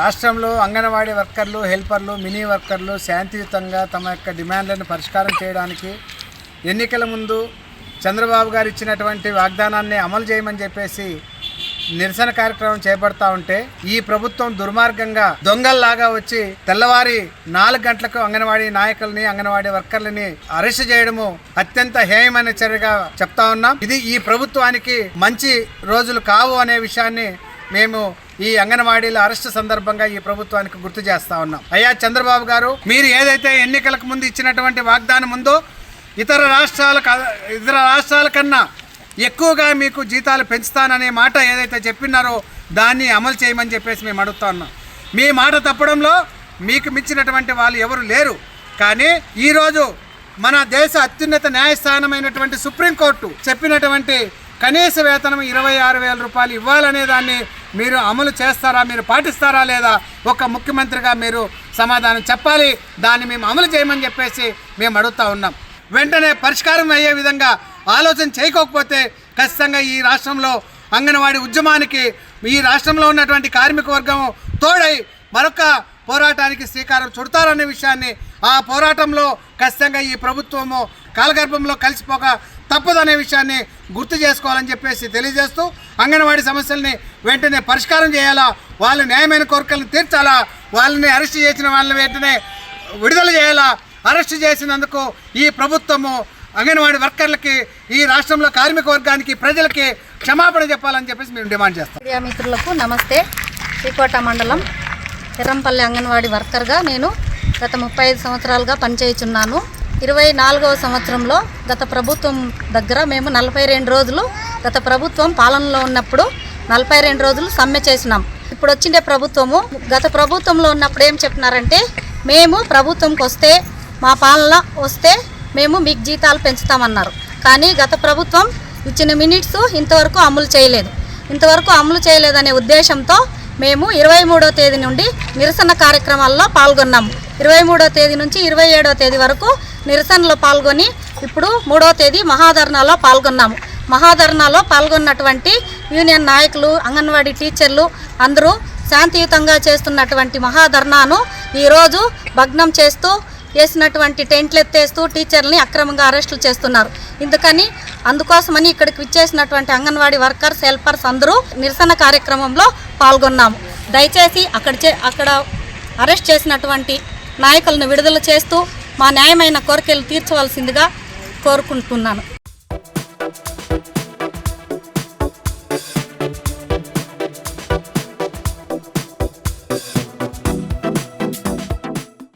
రాష్ట్రంలో అంగన్వాడీ వర్కర్లు, హెల్పర్లు, మినీ వర్కర్లు శాంతియుతంగా తమ యొక్క డిమాండ్లను పరిష్కారం చేయడానికి ఎన్నికల ముందు చంద్రబాబు గారు ఇచ్చినటువంటి వాగ్దానాన్ని అమలు చేయమని చెప్పేసి నిరసన కార్యక్రమం చేపడతా ఉంటే ఈ ప్రభుత్వం దుర్మార్గంగా దొంగల్లాగా వచ్చి తెల్లవారి 4 గంటలకు అంగన్వాడీ నాయకుల్ని, అంగన్వాడీ వర్కర్లని అరెస్ట్ చేయడము అత్యంత హేయమైన చర్యగా చెప్తా ఉన్నాం. ఇది ఈ ప్రభుత్వానికి మంచి రోజులు కావు అనే విషయాన్ని మేము ఈ అంగన్వాడీల అరెస్ట్ సందర్భంగా ఈ ప్రభుత్వానికి గుర్తు చేస్తా ఉన్నాం. అయ్యా చంద్రబాబు గారు, మీరు ఏదైతే ఎన్నికలకు ముందు ఇచ్చినటువంటి వాగ్దానం ఉందో ఇతర రాష్ట్రాల కన్నా ఎక్కువగా మీకు జీతాలు పెంచుతాననే మాట ఏదైతే చెప్పినారో దాన్ని అమలు చేయమని చెప్పేసి మేము అడుగుతా ఉన్నాం. మీ మాట తప్పడంలో మీకు మించినటువంటి వాళ్ళు ఎవరు లేరు. కానీ ఈరోజు మన దేశ అత్యున్నత న్యాయస్థానమైనటువంటి సుప్రీంకోర్టు చెప్పినటువంటి కనీస వేతనం 26,000 రూపాయలు ఇవ్వాలనే దాన్ని మీరు అమలు చేస్తారా, మీరు పాటిస్తారా లేదా ఒక ముఖ్యమంత్రిగా మీరు సమాధానం చెప్పాలి. దాన్ని మేము అమలు చేయమని చెప్పేసి మేము అడుగుతా ఉన్నాం. వెంటనే పరిష్కారం అయ్యే విధంగా ఆలోచన చేయకపోతే ఖచ్చితంగా ఈ రాష్ట్రంలో అంగన్వాడీ ఉద్యమానికి ఈ రాష్ట్రంలో ఉన్నటువంటి కార్మిక వర్గం తోడై మరొక పోరాటానికి శ్రీకారం చుడతారనే విషయాన్ని, ఆ పోరాటంలో ఖచ్చితంగా ఈ ప్రభుత్వము కాలగర్భంలో కలిసిపోక తప్పదనే విషయాన్ని గుర్తు చేసుకోవాలని చెప్పేసి తెలియజేస్తూ అంగన్వాడీ సమస్యల్ని వెంటనే పరిష్కారం చేయాలా, వాళ్ళ న్యాయమైన కోరికలను తీర్చాలా, వాళ్ళని అరెస్ట్ చేసిన వాళ్ళని వెంటనే విడుదల చేయాలా. అరెస్ట్ చేసినందుకు ఈ ప్రభుత్వము అంగన్వాడీ వర్కర్లకి, ఈ రాష్ట్రంలో కార్మిక వర్గానికి, ప్రజలకి క్షమాపణ చెప్పాలని చెప్పేసి మేము డిమాండ్ చేస్తాం. మీడియా మిత్రులకు నమస్తే. శ్రీకోట మండలం ఎర్రంపల్లి అంగన్వాడీ వర్కర్గా నేను గత 35 సంవత్సరాలుగా పనిచేయుచున్నాను. 24వ సంవత్సరంలో గత ప్రభుత్వం దగ్గర మేము 42 రోజులు గత ప్రభుత్వం పాలనలో ఉన్నప్పుడు 42 రోజులు సమ్మె చేసినాం. ఇప్పుడు వచ్చిండే ప్రభుత్వము గత ప్రభుత్వంలో ఉన్నప్పుడు ఏం చెప్పినారంటే, మేము ప్రభుత్వంకి వస్తే, మా పాలన వస్తే మేము మీకు జీతాలు పెంచుతామన్నారు. కానీ గత ప్రభుత్వం ఇచ్చిన మినిట్స్ ఇంతవరకు అమలు చేయలేదు. ఇంతవరకు అమలు చేయలేదనే ఉద్దేశంతో మేము 23వ తేదీ నుండి నిరసన కార్యక్రమాల్లో పాల్గొన్నాము. 23వ తేదీ నుంచి 27వ తేదీ వరకు నిరసనలో పాల్గొని ఇప్పుడు 3వ తేదీ మహాధర్నాలో పాల్గొన్నాము. మహాధర్నాలో పాల్గొన్నటువంటి యూనియన్ నాయకులు, అంగన్వాడీ టీచర్లు అందరూ శాంతియుతంగా చేస్తున్నటువంటి మహాధర్నాను ఈరోజు భగ్నం చేస్తూ, వేసినటువంటి టెంట్లు ఎత్తేస్తూ టీచర్లని అక్రమంగా అరెస్టులు చేస్తున్నారు. అందుకోసమని ఇక్కడికి విచ్చేసినటువంటి అంగన్వాడీ వర్కర్స్, హెల్పర్స్ అందరూ నిరసన కార్యక్రమంలో పాల్గొన్నాము. దయచేసి అక్కడ అరెస్ట్ చేసినటువంటి నాయకులను విడుదల చేస్తూ మా న్యాయమైన కోరికలు తీర్చవలసిందిగా కోరుకుంటున్నాను.